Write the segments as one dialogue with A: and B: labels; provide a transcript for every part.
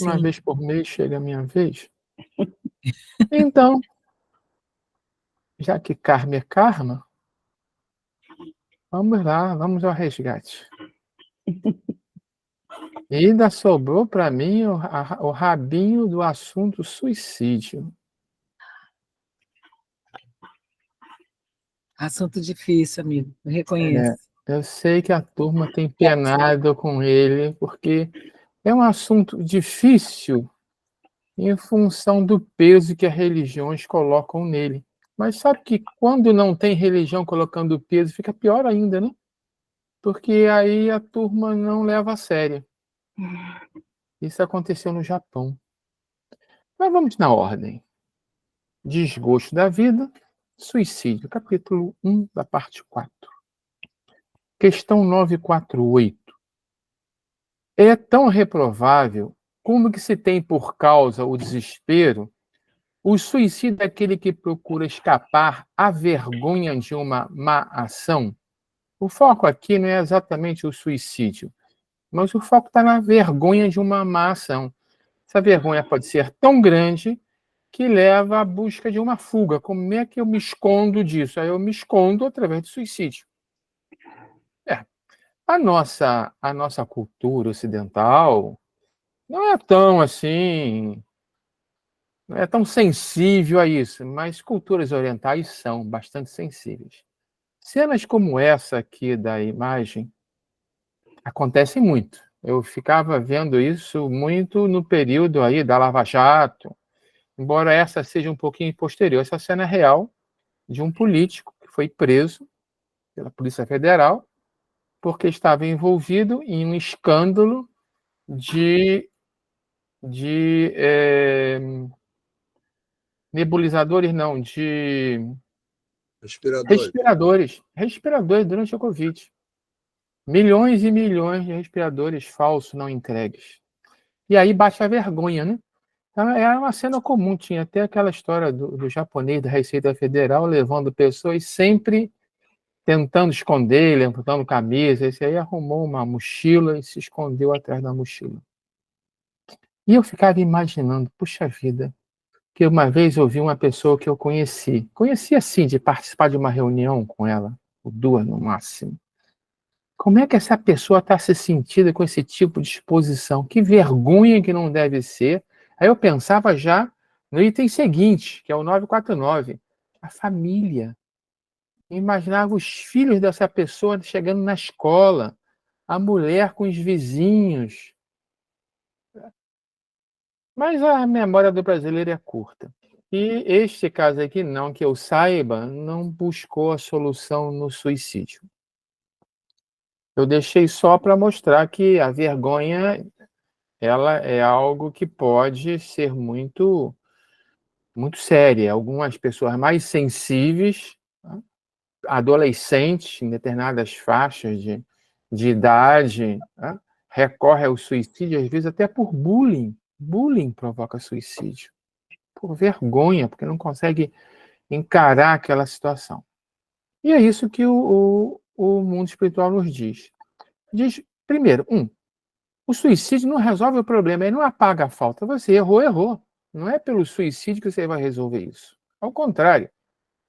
A: Uma
B: Sim.
A: vez por mês chega a minha vez. Então, já que karma é karma, vamos lá, vamos ao resgate. E ainda sobrou para mim o rabinho do assunto suicídio.
B: Assunto difícil, amigo. Eu reconheço.
A: Eu sei que a turma tem penado com ele, porque é um assunto difícil em função do peso que as religiões colocam nele. Mas sabe que quando não tem religião colocando peso, fica pior ainda, né? Porque aí a turma não leva a sério. Isso aconteceu no Japão. Mas vamos na ordem. Desgosto da vida, suicídio, capítulo 1 da parte 4. Questão 948. É tão reprovável como que se tem por causa o desespero. O suicídio é aquele que procura escapar à vergonha de uma má ação. O foco aqui não é exatamente o suicídio, mas o foco está na vergonha de uma má ação. Essa vergonha pode ser tão grande que leva à busca de uma fuga. Como é que eu me escondo disso? Aí eu me escondo através do suicídio. É. A nossa cultura ocidental não é tão assim, não é tão sensível a isso, mas culturas orientais são bastante sensíveis. Cenas como essa aqui da imagem acontecem muito. Eu ficava vendo isso muito no período aí da Lava Jato, embora essa seja um pouquinho posterior. Essa cena é real de um político que foi preso pela Polícia Federal porque estava envolvido em um escândalo de, de nebulizadores, não, de respiradores durante a Covid. Milhões e milhões de respiradores falsos não entregues. E aí bate a vergonha, né? Então, é uma cena comum, tinha até aquela história do japonês da Receita Federal levando pessoas sempre tentando esconder, levantando camisa. Esse aí arrumou uma mochila e se escondeu atrás da mochila. E eu ficava imaginando, puxa vida, que uma vez eu vi uma pessoa que eu conheci assim, de participar de uma reunião com ela, ou duas no máximo. Como é que essa pessoa está se sentindo com esse tipo de exposição? Que vergonha que não deve ser. Aí eu pensava já no item seguinte, que é o 949, a família. Eu imaginava os filhos dessa pessoa chegando na escola, a mulher com os vizinhos. Mas a memória do brasileiro é curta. E este caso aqui, não que eu saiba, não buscou a solução no suicídio. Eu deixei só para mostrar que a vergonha ela é algo que pode ser muito, muito séria. Algumas pessoas mais sensíveis, adolescentes em determinadas faixas de idade, recorrem ao suicídio, às vezes até por bullying. Bullying provoca suicídio. Por vergonha, porque não consegue encarar aquela situação. E é isso que o mundo espiritual nos diz. Diz, primeiro, o suicídio não resolve o problema, ele não apaga a falta. Você errou, errou. Não é pelo suicídio que você vai resolver isso. Ao contrário,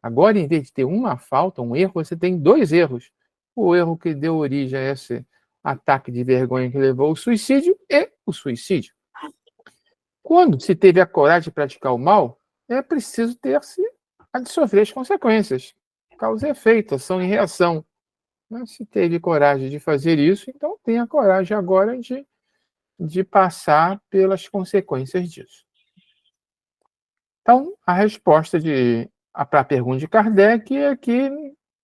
A: agora, em vez de ter uma falta, um erro, você tem dois erros. O erro que deu origem a esse ataque de vergonha que levou ao suicídio e o suicídio. Quando se teve a coragem de praticar o mal, é preciso ter-se a de sofrer as consequências. Causa e efeito, ação e reação. Mas se teve coragem de fazer isso, então tenha coragem agora de passar pelas consequências disso. Então, a resposta para a pergunta de Kardec é que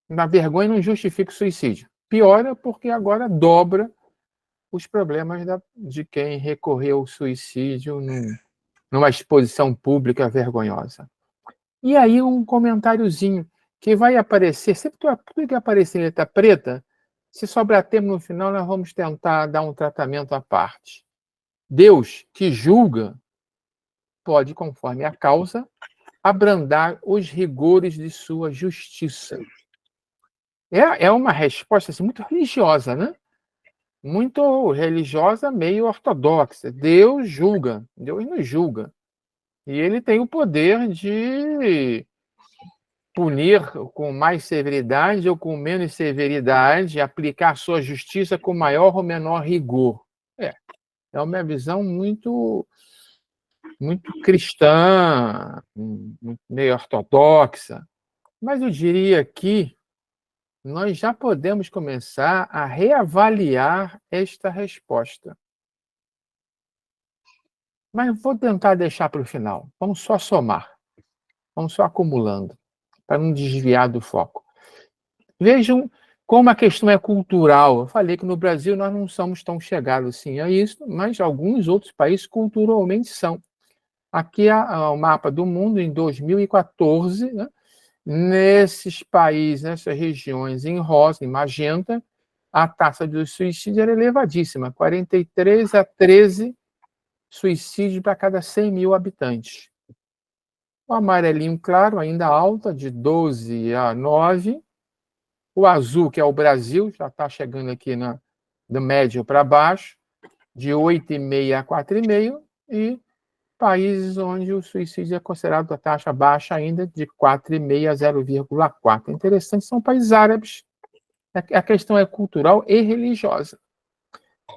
A: a vergonha não justifica o suicídio. Piora porque agora dobra os problemas de quem recorreu ao suicídio numa exposição pública vergonhosa. E aí um comentáriozinho que vai aparecer, sempre tudo que aparecer em letra preta, se sobrar tempo no final, nós vamos tentar dar um tratamento à parte. Deus, que julga, pode, conforme a causa, abrandar os rigores de sua justiça. É uma resposta assim, muito religiosa, né? muito religiosa, meio ortodoxa. Deus julga, Deus nos julga. E ele tem o poder de punir com mais severidade ou com menos severidade, aplicar sua justiça com maior ou menor rigor. É uma visão muito cristã, meio ortodoxa. Mas eu diria que nós já podemos começar a reavaliar esta resposta. Mas vou tentar deixar para o final. Vamos só somar. Vamos só acumulando, para não desviar do foco. Vejam como a questão é cultural. Eu falei que no Brasil nós não somos tão chegados assim a isso, mas alguns outros países culturalmente são. Aqui é o mapa do mundo em 2014, né? Nesses países, nessas regiões em rosa, em magenta, a taxa de suicídio era elevadíssima, 43 a 13 suicídios para cada 100 mil habitantes. O amarelinho claro, ainda alta, de 12 a 9. O azul, que é o Brasil, já está chegando aqui do médio para baixo, de 8,5 a 4,5. E países onde o suicídio é considerado a taxa baixa ainda, de 4,5 a 0,4. Interessante, são países árabes. A questão é cultural e religiosa.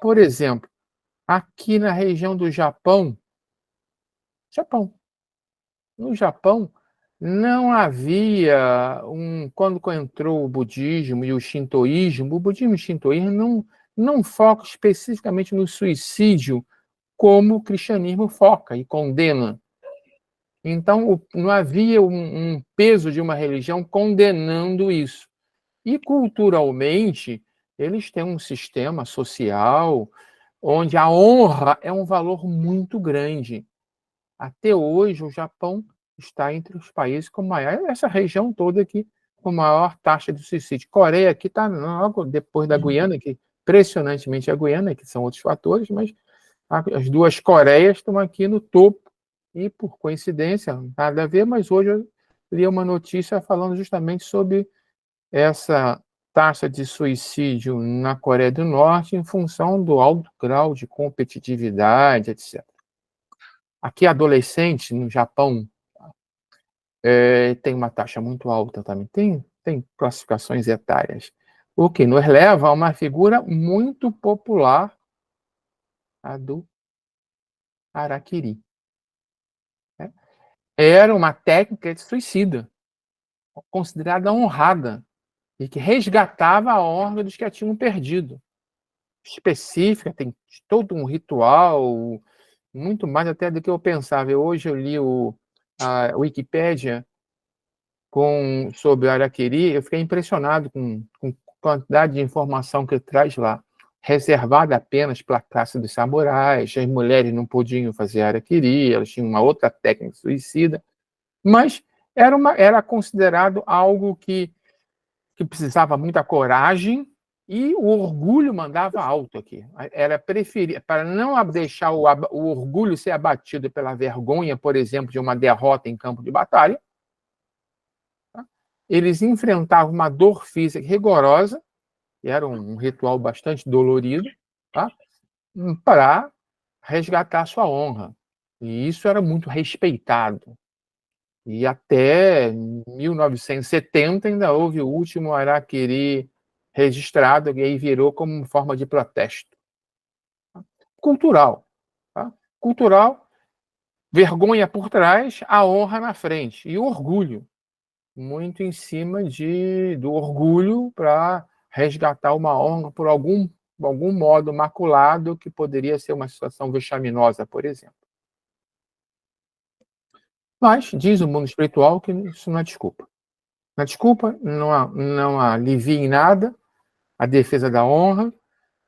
A: Por exemplo, aqui na região do Japão, no Japão, não havia quando entrou o budismo e o shintoísmo, o budismo e o shintoísmo não focam especificamente no suicídio como o cristianismo foca e condena. Então, não havia um peso de uma religião condenando isso. E, culturalmente, eles têm um sistema social onde a honra é um valor muito grande. Até hoje, o Japão está entre os países com maior, essa região toda aqui, com maior taxa de suicídio. Coreia aqui está logo depois da Guiana, que impressionantemente a Guiana, que são outros fatores, mas as duas Coreias estão aqui no topo. E, por coincidência, nada a ver, mas hoje eu li uma notícia falando justamente sobre essa taxa de suicídio na Coreia do Norte em função do alto grau de competitividade, etc. Aqui, adolescente, no Japão, tem uma taxa muito alta também. Tem classificações etárias. O que nos leva a uma figura muito popular, a do harakiri. Era uma técnica de suicida, considerada honrada, e que resgatava a honra dos que a tinham perdido. Específica, tem todo um ritual, muito mais até do que eu pensava. Hoje eu li a Wikipédia sobre o Araquiri, eu fiquei impressionado com a quantidade de informação que ele traz lá. Reservada apenas para a classe dos samurais, as mulheres não podiam fazer Araquiri, elas tinham uma outra técnica suicida, mas era considerado algo que precisava muita coragem e o orgulho mandava alto aqui. Era preferir, para não deixar o orgulho ser abatido pela vergonha, por exemplo, de uma derrota em campo de batalha, tá? Eles enfrentavam uma dor física rigorosa, que era um ritual bastante dolorido, tá? Para resgatar sua honra. E isso era muito respeitado. E até 1970 ainda houve o último harakiri registrado, e aí virou como forma de protesto. Cultural. Tá? Cultural, vergonha por trás, a honra na frente. E o orgulho. Muito em cima do orgulho para resgatar uma honra por algum modo maculado, que poderia ser uma situação vexaminosa, por exemplo. Mas diz o mundo espiritual que isso não é desculpa. Não é desculpa, não alivia em nada a defesa da honra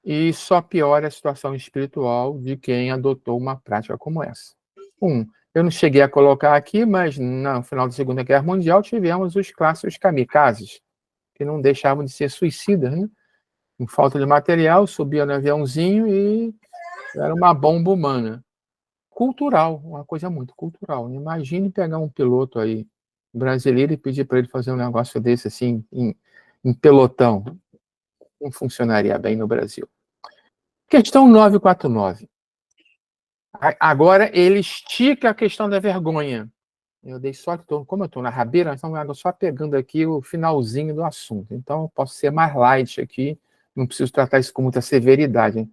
A: e só piora a situação espiritual de quem adotou uma prática como essa. Eu não cheguei a colocar aqui, mas no final da Segunda Guerra Mundial tivemos os clássicos kamikazes, que não deixavam de ser suicidas, né? Em falta de material, subia no aviãozinho e era uma bomba humana. Cultural, uma coisa muito cultural. Imagine pegar um piloto aí brasileiro e pedir para ele fazer um negócio desse assim em pelotão. Não funcionaria bem no Brasil. Questão 949. Agora ele estica a questão da vergonha. Eu dei só, como eu estou na rabeira, nós estamos só pegando aqui o finalzinho do assunto. Então, eu posso ser mais light aqui, não preciso tratar isso com muita severidade. Hein?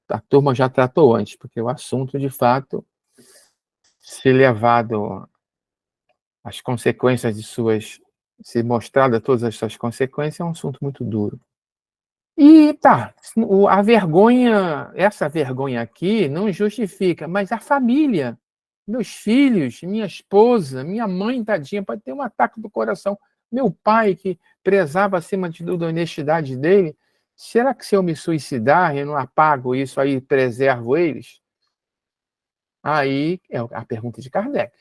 A: A turma já tratou antes, porque o assunto, de fato, se levado às consequências de suas, se mostrada todas as suas consequências, é um assunto muito duro. E tá, a vergonha, essa vergonha aqui não justifica, mas a família, meus filhos, minha esposa, minha mãe, tadinha, pode ter um ataque do coração. Meu pai, que prezava acima de tudo a honestidade dele, será que se eu me suicidar, eu não apago isso aí, preservo eles? Aí é a pergunta de Kardec.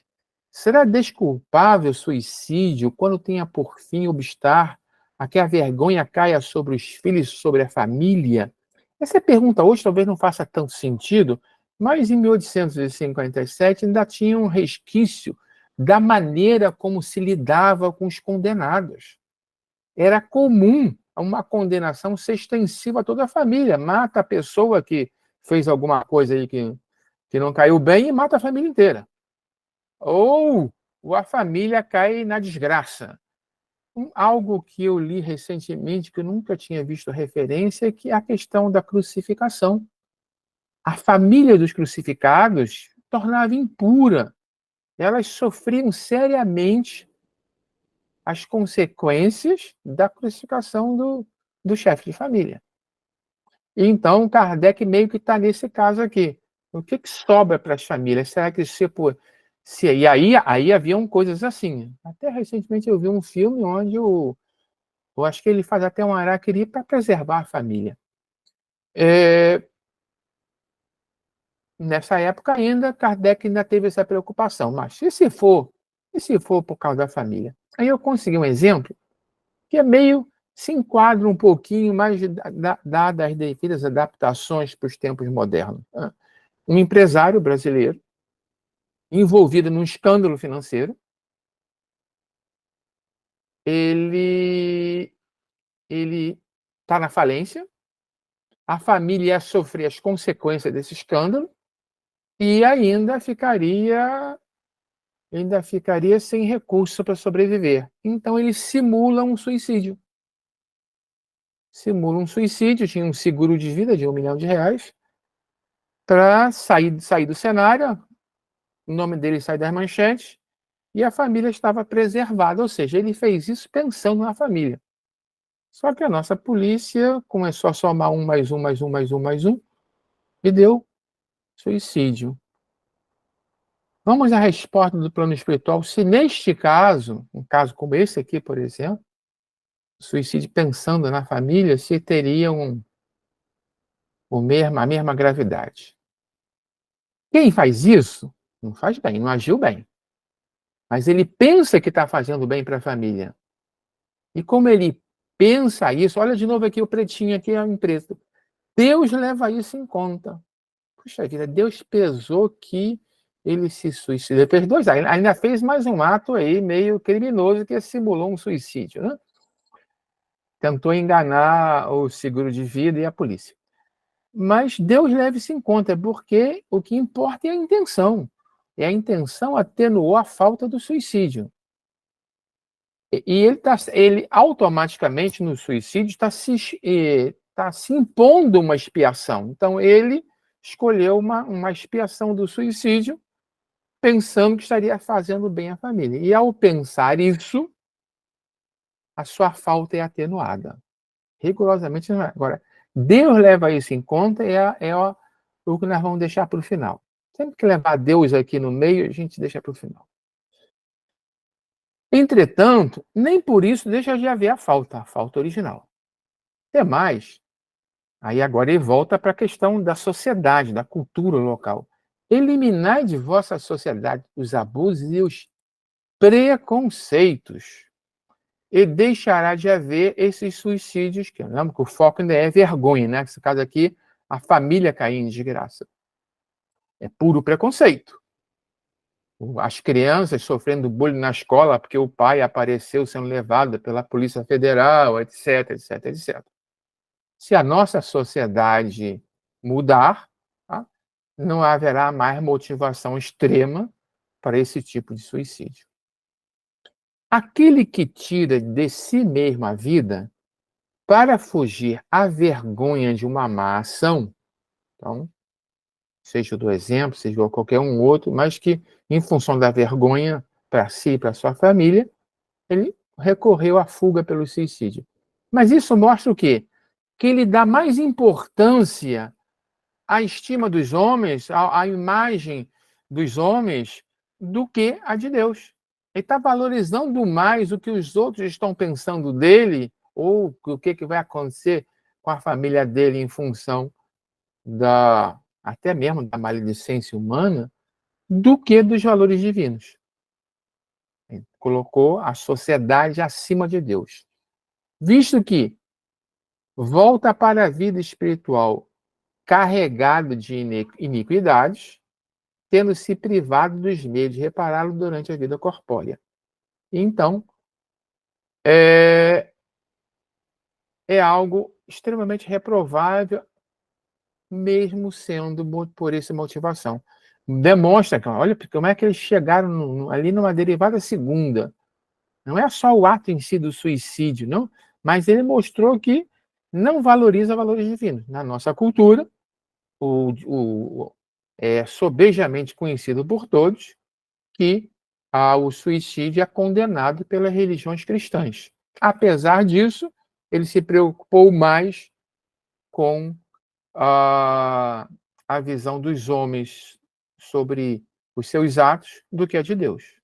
A: Será desculpável o suicídio quando tenha por fim obstar a que a vergonha caia sobre os filhos e sobre a família? Essa pergunta hoje talvez não faça tanto sentido, mas em 1857 ainda tinha um resquício da maneira como se lidava com os condenados. Era comum uma condenação ser extensiva a toda a família. Mata a pessoa que fez alguma coisa aí que não caiu bem e mata a família inteira. Ou a família cai na desgraça. Algo que eu li recentemente, que eu nunca tinha visto referência, que é a questão da crucificação. A família dos crucificados tornava impura. Elas sofriam seriamente as consequências da crucificação do chefe de família. Então, Kardec meio que está nesse caso aqui. O que sobra para as famílias? Será que e aí haviam coisas assim. Até recentemente eu vi um filme onde eu acho que ele faz até um araquiri para preservar a família. Nessa época ainda, Kardec ainda teve essa preocupação. Mas e se for por causa da família? Aí eu consegui um exemplo que é meio se enquadra um pouquinho mais dadas as devidas adaptações para os tempos modernos. Um empresário brasileiro envolvido num escândalo financeiro, ele está na falência, a família ia sofrer as consequências desse escândalo e ainda ficaria sem recurso para sobreviver. Então ele simula um suicídio. Tinha um seguro de vida de R$1 milhão para sair do cenário, o nome dele sai das manchetes, e a família estava preservada, ou seja, ele fez isso pensando na família. Só que a nossa polícia começou a somar um mais um, mais um, mais um, mais um, e deu suicídio. Vamos à resposta do plano espiritual. Se neste caso, um caso como esse aqui, por exemplo, suicídio pensando na família, se teriam a mesma gravidade. Quem faz isso, não faz bem, não agiu bem. Mas ele pensa que está fazendo bem para a família. E como ele pensa isso, olha de novo aqui o pretinho, aqui a empresa. Deus leva isso em conta. Puxa vida, Deus pesou que ele se suicidou. Depois de 2 anos, ainda fez mais um ato aí meio criminoso que simulou um suicídio, né? Tentou enganar o seguro de vida e a polícia. Mas Deus leva isso em conta, porque o que importa é a intenção. E a intenção atenuou a falta do suicídio. E ele automaticamente, no suicídio, está se impondo uma expiação. Então, ele escolheu uma expiação do suicídio, pensando que estaria fazendo bem à família. E, ao pensar isso, a sua falta é atenuada. Rigorosamente. Agora, Deus leva isso em conta, o que nós vamos deixar para o final. Sempre que levar Deus aqui no meio, a gente deixa para o final. Entretanto, nem por isso deixa de haver a falta original. Até mais, aí agora ele volta para a questão da sociedade, da cultura local. Eliminai de vossa sociedade os abusos e os preconceitos, e deixará de haver esses suicídios, que lembra que o foco ainda é vergonha, né? Nesse caso aqui, a família cair em desgraça. É puro preconceito. As crianças sofrendo bullying na escola porque o pai apareceu sendo levado pela Polícia Federal, etc, etc, etc. Se a nossa sociedade mudar, tá? Não haverá mais motivação extrema para esse tipo de suicídio. Aquele que tira de si mesmo a vida para fugir à vergonha de uma má ação, então, seja do exemplo, seja qualquer um outro, mas que, em função da vergonha para si e para sua família, ele recorreu à fuga pelo suicídio. Mas isso mostra o quê? Que ele dá mais importância à estima dos homens, à imagem dos homens, do que a de Deus. Ele está valorizando mais o que os outros estão pensando dele, ou o que vai acontecer com a família dele em função até mesmo da maledicência humana, do que dos valores divinos. Ele colocou a sociedade acima de Deus. Visto que volta para a vida espiritual carregado de iniquidades, tendo se privado dos meios de repará-lo durante a vida corpórea. Então, é algo extremamente reprovável, mesmo sendo por essa motivação. Demonstra, olha, como é que eles chegaram ali numa derivada segunda. Não é só o ato em si do suicídio, não, mas ele mostrou que não valoriza valores divinos. Na nossa cultura, é sobejamente conhecido por todos que o suicídio é condenado pelas religiões cristãs. Apesar disso, ele se preocupou mais com a visão dos homens sobre os seus atos do que a de Deus.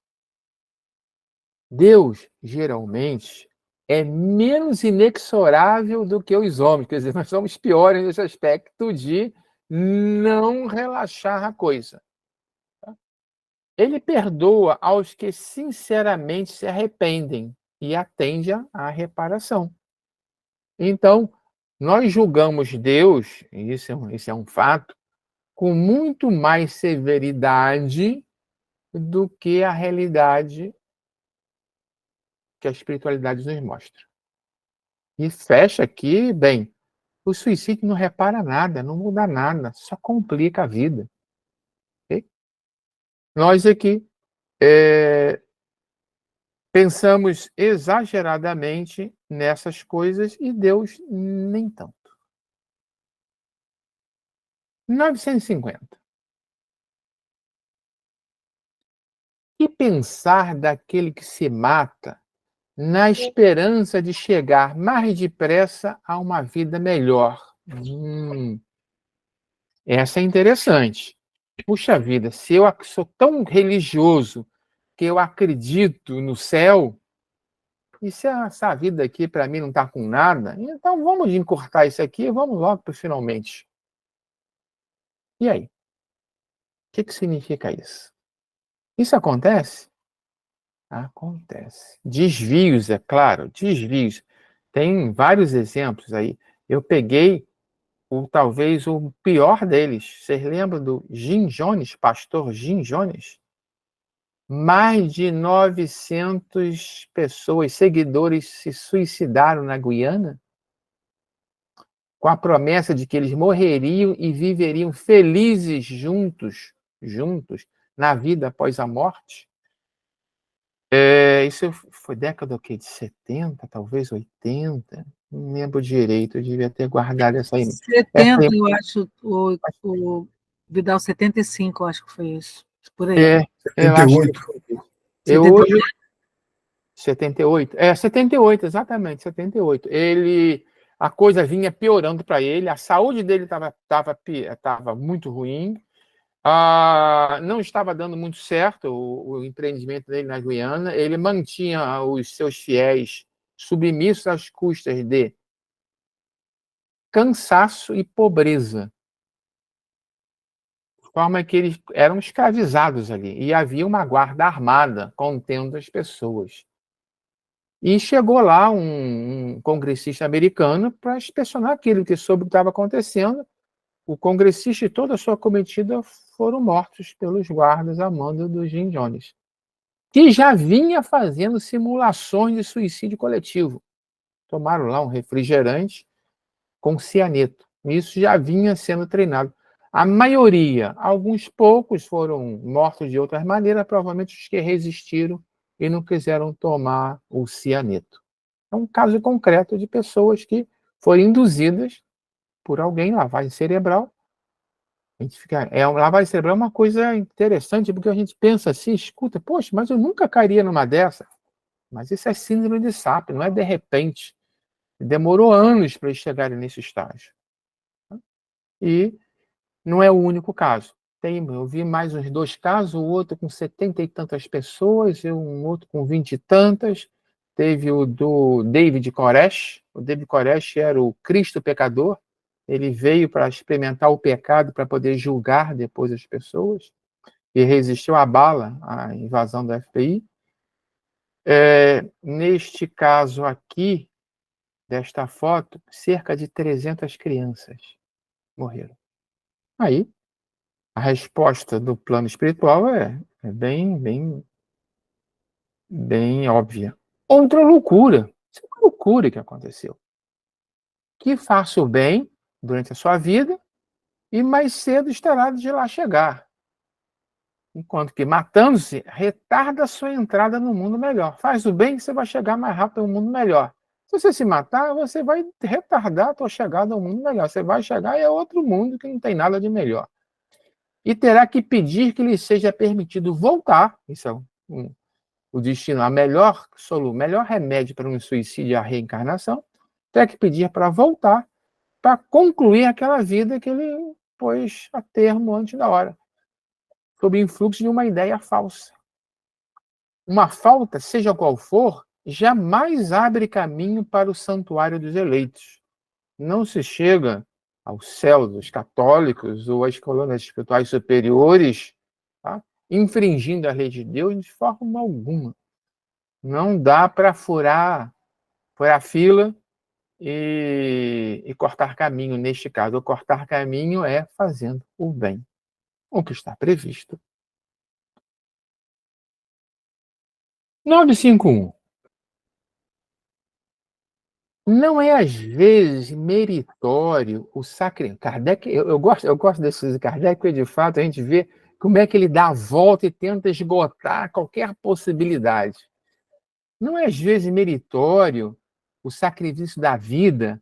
A: Deus, geralmente, é menos inexorável do que os homens. Quer dizer, nós somos piores nesse aspecto de não relaxar a coisa. Ele perdoa aos que sinceramente se arrependem e atende à reparação. Então, nós julgamos Deus, e isso é um fato, com muito mais severidade do que a realidade que a espiritualidade nos mostra. E fecha aqui, bem, o suicídio não repara nada, não muda nada, só complica a vida. Okay? Nós aqui pensamos exageradamente nessas coisas e Deus nem tanto. 950. E pensar daquele que se mata na esperança de chegar mais depressa a uma vida melhor. Essa é interessante. Puxa vida, se eu sou tão religioso que eu acredito no céu, e se essa vida aqui para mim não está com nada, então vamos encurtar isso aqui e vamos logo para finalmente. E aí? O que significa isso? Isso acontece? Acontece. Desvios, é claro, desvios. Tem vários exemplos aí. Eu peguei talvez o pior deles. Vocês lembram do Jim Jones, pastor Jim Jones? Mais de 900 pessoas, seguidores, se suicidaram na Guiana, com a promessa de que eles morreriam e viveriam felizes juntos, na vida após a morte. Isso foi década o quê? De 70, talvez 80? Não lembro direito, eu devia ter guardado essa imagem.
B: 70, eu acho, o Vidal 75, eu acho que foi isso. Por aí.
C: 78.
A: Eu hoje 78. 78, exatamente, 78. A coisa vinha piorando para ele, a saúde dele estava muito ruim, não estava dando muito certo o empreendimento dele na Guiana, ele mantinha os seus fiéis submissos às custas de cansaço e pobreza, de forma que eles eram escravizados ali, e havia uma guarda armada contendo as pessoas. E chegou lá um congressista americano para inspecionar aquilo que soube o que estava acontecendo. O congressista e toda a sua comitiva foram mortos pelos guardas a mando do Jim Jones, que já vinha fazendo simulações de suicídio coletivo. Tomaram lá um refrigerante com cianeto. Isso já vinha sendo treinado. A maioria, alguns poucos foram mortos de outras maneiras, provavelmente os que resistiram e não quiseram tomar o cianeto. É um caso concreto de pessoas que foram induzidas por alguém, lavagem cerebral. A gente fica, lavagem cerebral é uma coisa interessante, porque a gente pensa assim, escuta, poxa, mas eu nunca cairia numa dessa. Mas isso é síndrome de SAP, não é de repente. Demorou anos para eles chegarem nesse estágio. E não é o único caso. Eu vi mais uns 2 casos, o outro com 70 e tantas pessoas, e um outro com 20 e tantas. Teve o do David Koresh. O David Koresh era o Cristo pecador. Ele veio para experimentar o pecado, para poder julgar depois as pessoas, e resistiu à bala, à invasão do FBI. Neste caso aqui, desta foto, cerca de 300 crianças morreram. Aí, a resposta do plano espiritual é bem óbvia. Outra loucura. Isso é uma loucura que aconteceu. Que faça o bem durante a sua vida e mais cedo estará de lá chegar. Enquanto que matando-se retarda a sua entrada no mundo melhor. Faz o bem, você vai chegar mais rápido ao mundo melhor. Se você se matar, você vai retardar a sua chegada ao mundo melhor. Você vai chegar e é outro mundo que não tem nada de melhor. E terá que pedir que lhe seja permitido voltar. Isso é o destino, o melhor remédio para um suicídio é a reencarnação. Terá que pedir para voltar, para concluir aquela vida que ele pôs a termo antes da hora, sob influxo de uma ideia falsa. Uma falta, seja qual for, jamais abre caminho para o santuário dos eleitos. Não se chega ao céu dos católicos ou às colônias espirituais superiores, tá? Infringindo a lei de Deus de forma alguma. Não dá para furar fila e cortar caminho neste caso. O cortar caminho é fazendo o bem, o que está previsto. 951. Não é, às vezes, meritório o sacrifício. Kardec, eu gosto desses Kardec, porque, de fato, a gente vê como é que ele dá a volta e tenta esgotar qualquer possibilidade. Não é, às vezes, meritório o sacrifício da vida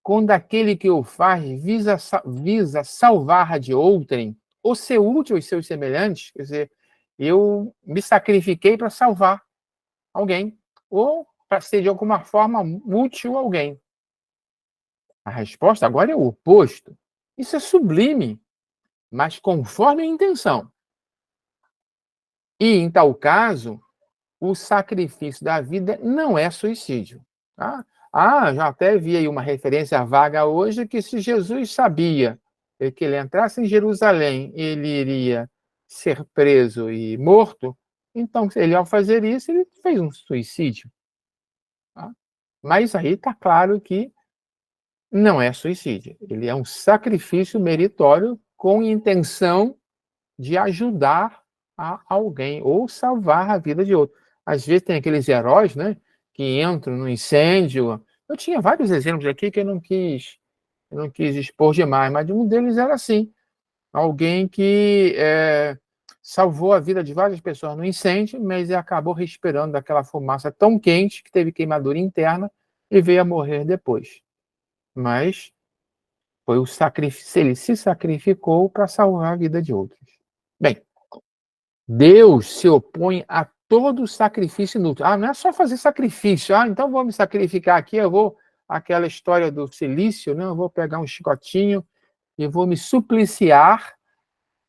A: quando aquele que o faz visa salvar de outrem ou ser útil aos seus semelhantes? Quer dizer, eu me sacrifiquei para salvar alguém ou para ser, de alguma forma, útil a alguém. A resposta agora é o oposto. Isso é sublime, mas conforme a intenção. E, em tal caso, o sacrifício da vida não é suicídio. Tá? Já até vi aí uma referência vaga hoje que se Jesus sabia que ele entrasse em Jerusalém, ele iria ser preso e morto, então, ele, ao fazer isso, ele fez um suicídio. Tá? Mas aí está claro que não é suicídio. Ele é um sacrifício meritório com intenção de ajudar a alguém ou salvar a vida de outro. Às vezes tem aqueles heróis, né, que entram no incêndio. Eu tinha vários exemplos aqui que eu não quis expor demais, mas um deles era assim, alguém que salvou a vida de várias pessoas no incêndio, mas acabou respirando aquela fumaça tão quente que teve queimadura interna e veio a morrer depois. Mas foi o sacrifício, ele se sacrificou para salvar a vida de outros. Bem, Deus se opõe a todo sacrifício inútil. Não é só fazer sacrifício. Então vou me sacrificar aqui, aquela história do silício, né? Eu vou pegar um chicotinho e vou me supliciar,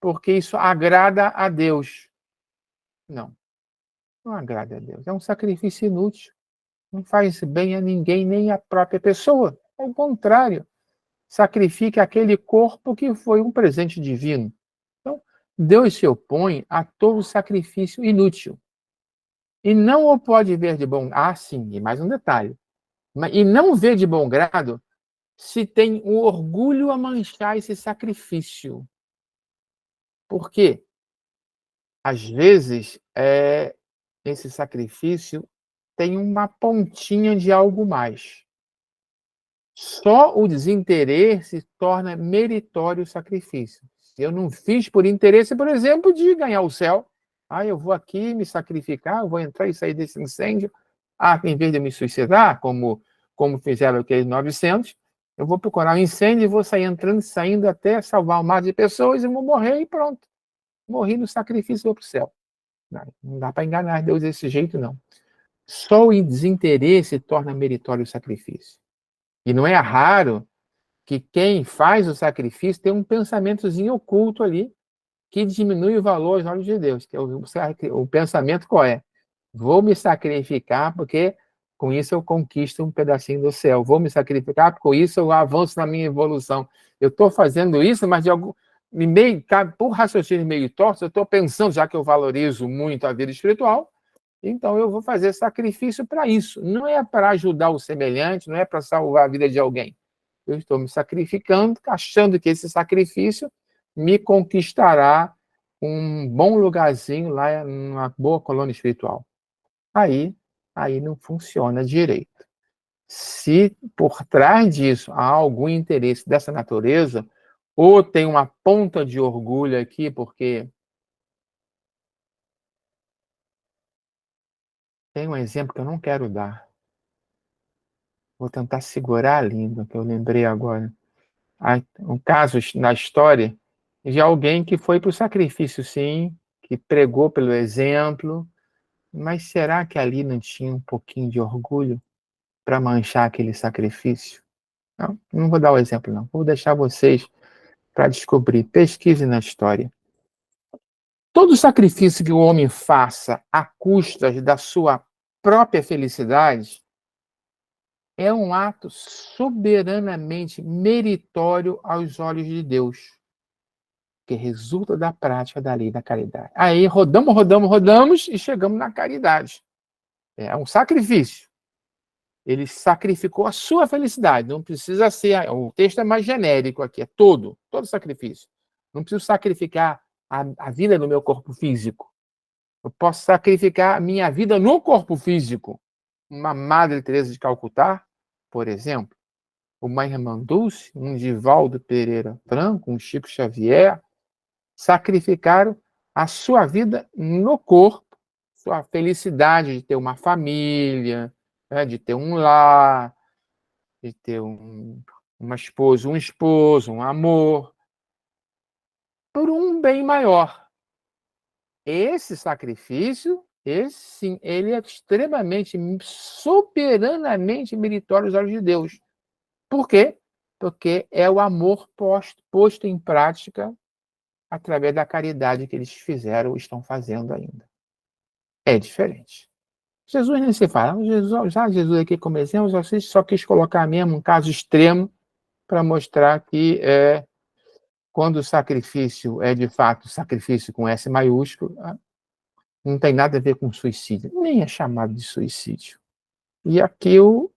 A: porque isso agrada a Deus. Não, não agrada a Deus. É um sacrifício inútil. Não faz bem a ninguém, nem à própria pessoa. Ao contrário, sacrifique aquele corpo que foi um presente divino. Então, Deus se opõe a todo sacrifício inútil. E não o pode ver de bom... sim, e mais um detalhe. E não vê de bom grado se tem o orgulho a manchar esse sacrifício. Por quê? Às vezes, esse sacrifício tem uma pontinha de algo mais. Só o desinteresse torna meritório o sacrifício. Se eu não fiz por interesse, por exemplo, de ganhar o céu, eu vou aqui me sacrificar, eu vou entrar e sair desse incêndio, em vez de me suicidar, como fizeram aqueles 900, eu vou procurar um incêndio e vou sair entrando e saindo até salvar um mar de pessoas e vou morrer e pronto. Morri no sacrifício e vou para o céu. Não dá para enganar Deus desse jeito, não. Só o desinteresse torna meritório o sacrifício. E não é raro que quem faz o sacrifício tem um pensamentozinho oculto ali que diminui o valor aos olhos de Deus. Que é o pensamento qual é? Vou me sacrificar porque com isso eu conquisto um pedacinho do céu. Vou me sacrificar porque com isso eu avanço na minha evolução. Eu estou fazendo isso, mas por raciocínio meio torto, eu estou pensando, já que eu valorizo muito a vida espiritual, então eu vou fazer sacrifício para isso. Não é para ajudar o semelhante, não é para salvar a vida de alguém. Eu estou me sacrificando, achando que esse sacrifício me conquistará um bom lugarzinho lá numa boa colônia espiritual. Aí não funciona direito. Se por trás disso há algum interesse dessa natureza, ou tem uma ponta de orgulho aqui, porque tem um exemplo que eu não quero dar. Vou tentar segurar a língua, que eu lembrei agora. Um caso na história de alguém que foi para o sacrifício, sim, que pregou pelo exemplo, mas será que ali não tinha um pouquinho de orgulho para manchar aquele sacrifício? Não vou dar o exemplo, não. Vou deixar vocês para descobrir. Pesquise na história. Todo sacrifício que o homem faça à custa da sua própria felicidade é um ato soberanamente meritório aos olhos de Deus, que resulta da prática da lei da caridade. Aí rodamos e chegamos na caridade. É um sacrifício. Ele sacrificou a sua felicidade. Não precisa ser. O texto é mais genérico aqui, é todo sacrifício. Não preciso sacrificar a vida no meu corpo físico. Eu posso sacrificar a minha vida no corpo físico. Uma Madre Teresa de Calcutá, por exemplo, uma Irmã Dulce, um Divaldo Pereira Franco, um Chico Xavier, sacrificaram a sua vida no corpo, sua felicidade de ter uma família, de ter um lar, de ter uma esposa, um esposo, um amor, por um bem maior. Esse sacrifício, esse sim, ele é extremamente, soberanamente meritório aos olhos de Deus. Por quê? Porque é o amor posto em prática através da caridade que eles fizeram ou estão fazendo ainda. É diferente. Jesus nem se fala. Jesus aqui como exemplo, só quis colocar mesmo um caso extremo para mostrar que quando o sacrifício é de fato sacrifício com S maiúsculo, não tem nada a ver com suicídio, nem é chamado de suicídio. E aqui o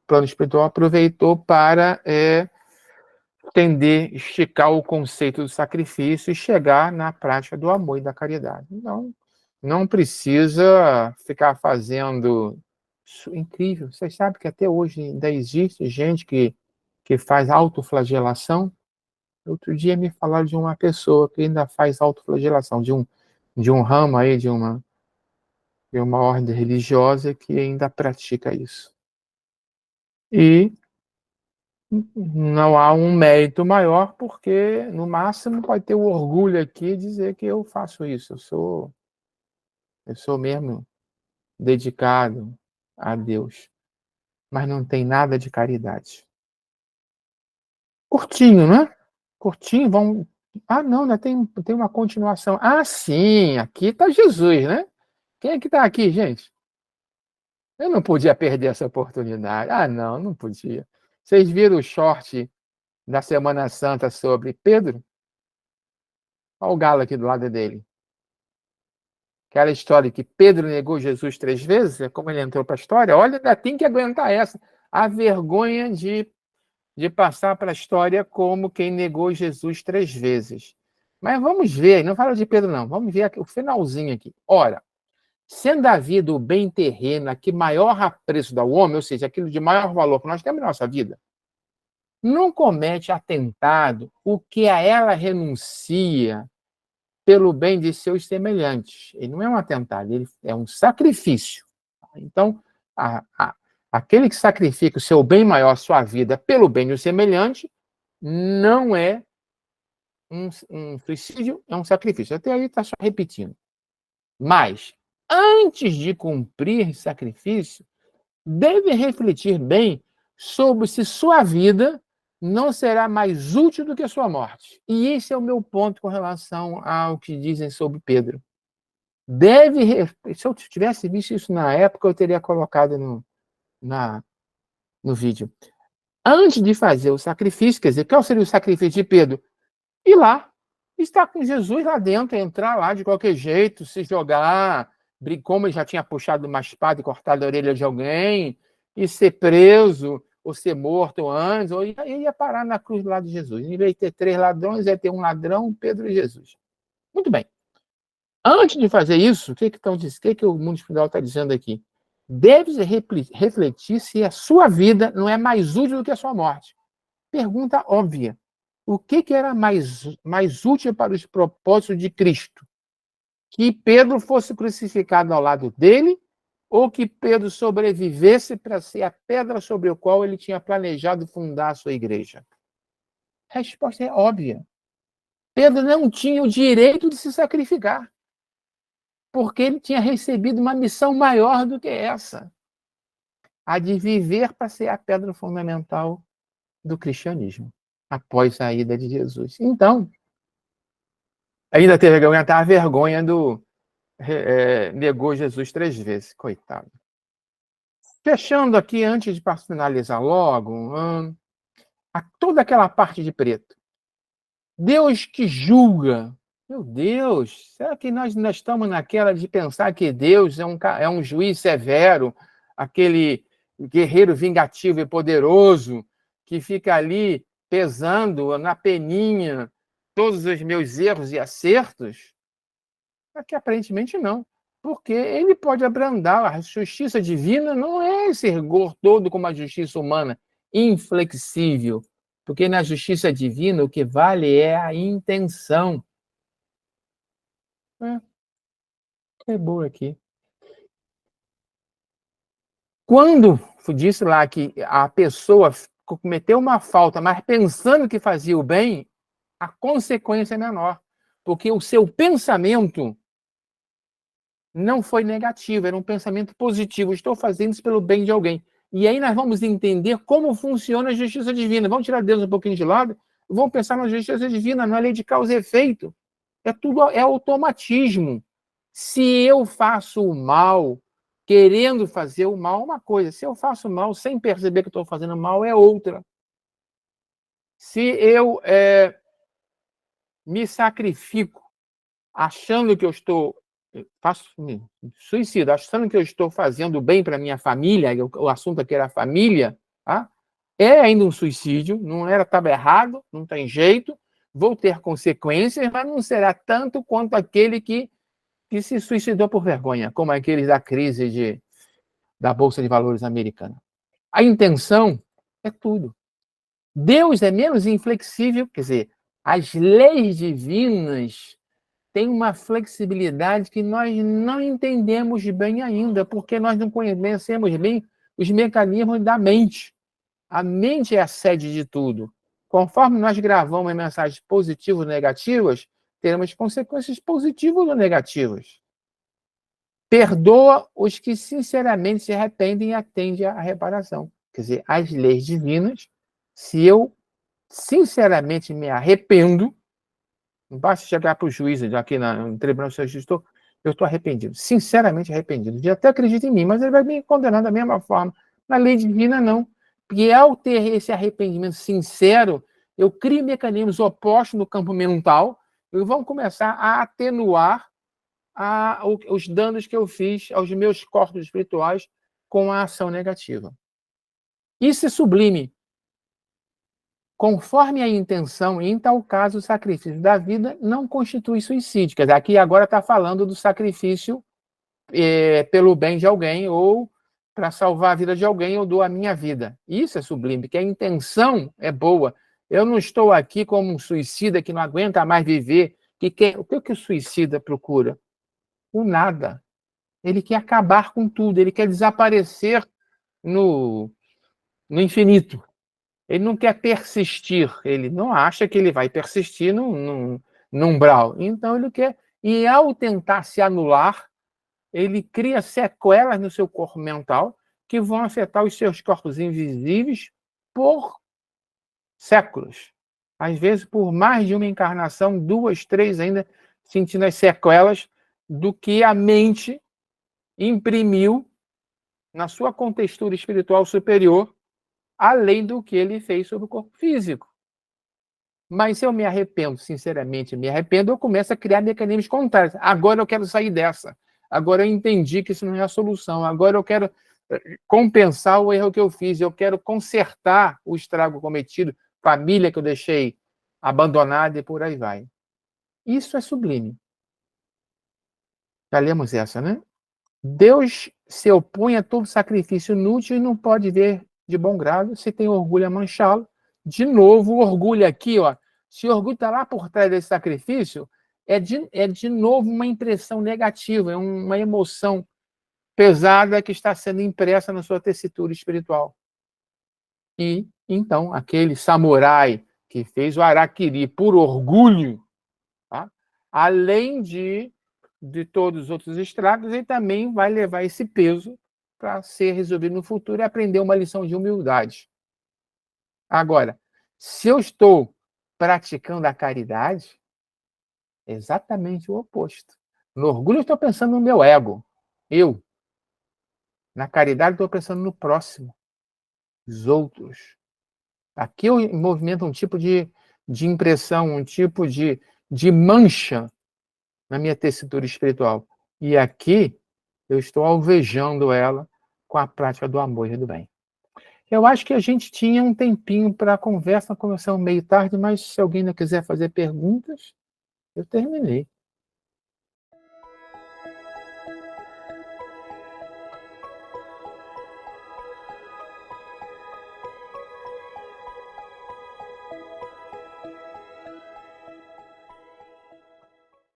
A: plano espiritual aproveitou para esticar o conceito do sacrifício e chegar na prática do amor e da caridade. Não precisa ficar fazendo. Isso é incrível. Vocês sabem que até hoje ainda existe gente que faz autoflagelação. Outro dia me falaram de uma pessoa que ainda faz autoflagelação, de um ramo aí, de uma ordem religiosa que ainda pratica isso. E não há um mérito maior, porque no máximo pode ter o orgulho aqui e dizer que eu faço isso, eu sou mesmo dedicado a Deus, mas não tem nada de caridade. Curtinho, né? Curtinho, vamos. Não, ainda tem uma continuação. Sim, aqui está Jesus, né? Quem é que está aqui, gente? Eu não podia perder essa oportunidade. Não podia. Vocês viram o short da Semana Santa sobre Pedro? Olha o galo aqui do lado dele. Aquela história que Pedro negou Jesus 3 vezes, como ele entrou para a história. Olha, ainda tem que aguentar essa. A vergonha de passar para a história como quem negou Jesus 3 vezes. Mas vamos ver, não fala de Pedro não, vamos ver o finalzinho aqui. Ora, Sendo a vida o bem terreno, a que maior apreço dá o homem, ou seja, aquilo de maior valor que nós temos na nossa vida, não comete atentado o que a ela renuncia pelo bem de seus semelhantes. Ele não é um atentado, ele é um sacrifício. Então, aquele que sacrifica o seu bem maior, sua vida, pelo bem do semelhante, não é um suicídio, é um sacrifício. Até aí está só repetindo. Mas, antes de cumprir sacrifício, deve refletir bem sobre se sua vida não será mais útil do que a sua morte. E esse é o meu ponto com relação ao que dizem sobre Pedro. Se eu tivesse visto isso na época, eu teria colocado no vídeo. Antes de fazer o sacrifício, quer dizer, qual seria o sacrifício de Pedro? Ir lá, estar com Jesus lá dentro, entrar lá de qualquer jeito, se jogar, como ele já tinha puxado uma espada e cortado a orelha de alguém, e ser preso, ou ser morto antes, ou ia parar na cruz do lado de Jesus. Em vez de ter 3 ladrões, ia ter um ladrão, Pedro e Jesus. Muito bem. Antes de fazer isso, o que o mundo espiritual está dizendo aqui? Deve refletir se a sua vida não é mais útil do que a sua morte. Pergunta óbvia. O que era mais útil para os propósitos de Cristo? Que Pedro fosse crucificado ao lado dele ou que Pedro sobrevivesse para ser a pedra sobre a qual ele tinha planejado fundar a sua igreja? A resposta é óbvia. Pedro não tinha o direito de se sacrificar, porque ele tinha recebido uma missão maior do que essa, a de viver para ser a pedra fundamental do cristianismo, após a ida de Jesus. Então, ainda teve que aguentar a vergonha do negou Jesus 3 vezes, coitado. Fechando aqui, antes de finalizar logo, toda aquela parte de preto. Deus que julga. Meu Deus, será que nós estamos naquela de pensar que Deus é um juiz severo, aquele guerreiro vingativo e poderoso, que fica ali pesando na peninha todos os meus erros e acertos? Aqui, aparentemente, não. Porque ele pode abrandar. A justiça divina não é esse rigor todo como a justiça humana, inflexível. Porque na justiça divina o que vale é a intenção. É boa aqui. Quando disse lá que a pessoa cometeu uma falta, mas pensando que fazia o bem, a consequência é menor. Porque o seu pensamento não foi negativo, era um pensamento positivo. Estou fazendo isso pelo bem de alguém. E aí nós vamos entender como funciona a justiça divina. Vamos tirar Deus um pouquinho de lado, vamos pensar na justiça divina, na lei de causa e efeito. É automatismo. Se eu faço o mal, querendo fazer o mal, é uma coisa. Se eu faço o mal sem perceber que estou fazendo mal, é outra. Se eu me sacrifico achando que eu estou suicídio, achando que eu estou fazendo bem para minha família, o assunto aqui era família, tá? É ainda um suicídio, não estava errado, não tem jeito, vou ter consequências, mas não será tanto quanto aquele que se suicidou por vergonha, como aqueles da crise da Bolsa de Valores americana. A intenção é tudo. Deus é menos inflexível, quer dizer, as leis divinas têm uma flexibilidade que nós não entendemos bem ainda, porque nós não conhecemos bem os mecanismos da mente. A mente é a sede de tudo. Conforme nós gravamos mensagens positivas ou negativas, teremos consequências positivas ou negativas. Perdoa os que sinceramente se arrependem e atendem à reparação. Quer dizer, as leis divinas, se eu sinceramente me arrependo, não basta chegar para o juiz aqui no Tribunal de Justiça, eu estou arrependido, sinceramente arrependido. Ele até acredita em mim, mas ele vai me condenar da mesma forma. Na lei divina, não. Porque ao ter esse arrependimento sincero, eu crio mecanismos opostos no campo mental e vão começar a atenuar os danos que eu fiz aos meus corpos espirituais com a ação negativa. Isso é sublime. Conforme a intenção, em tal caso, o sacrifício da vida não constitui suicídio. Quer dizer, aqui agora está falando do sacrifício pelo bem de alguém, ou para salvar a vida de alguém, eu dou a minha vida. Isso é sublime, que a intenção é boa. Eu não estou aqui como um suicida que não aguenta mais viver. O que o suicida procura? O nada. Ele quer acabar com tudo, ele quer desaparecer no infinito. Ele não quer persistir, ele não acha que ele vai persistir no umbral. Então ele quer, e ao tentar se anular, ele cria sequelas no seu corpo mental que vão afetar os seus corpos invisíveis por séculos. Às vezes por mais de uma encarnação, 2, 3 ainda, sentindo as sequelas do que a mente imprimiu na sua contextura espiritual superior, além do que ele fez sobre o corpo físico. Mas se eu me arrependo, sinceramente, eu começo a criar mecanismos contrários. Agora eu quero sair dessa. Agora eu entendi que isso não é a solução. Agora eu quero compensar o erro que eu fiz. Eu quero consertar o estrago cometido, família que eu deixei abandonada e por aí vai. Isso é sublime. Já lemos essa, né? Deus se opõe a todo sacrifício inútil e não pode ver de bom grado. Se tem orgulho a manchá-lo. De novo, o orgulho aqui, ó. Se o orgulho está lá por trás desse sacrifício, é de novo uma impressão negativa, é uma emoção pesada que está sendo impressa na sua tessitura espiritual. E, então, aquele samurai que fez o harakiri por orgulho, tá? Além de todos os outros estragos, ele também vai levar esse peso para ser resolvido no futuro e aprender uma lição de humildade. Agora, se eu estou praticando a caridade, é exatamente o oposto. No orgulho, eu estou pensando no meu ego. Eu. Na caridade, estou pensando no próximo, os outros. Aqui eu movimento um tipo de impressão, um tipo de mancha na minha tessitura espiritual. E aqui eu estou alvejando ela com a prática do amor e do bem. Eu acho que a gente tinha um tempinho para a conversa, começou meio tarde, mas se alguém não quiser fazer perguntas, eu terminei.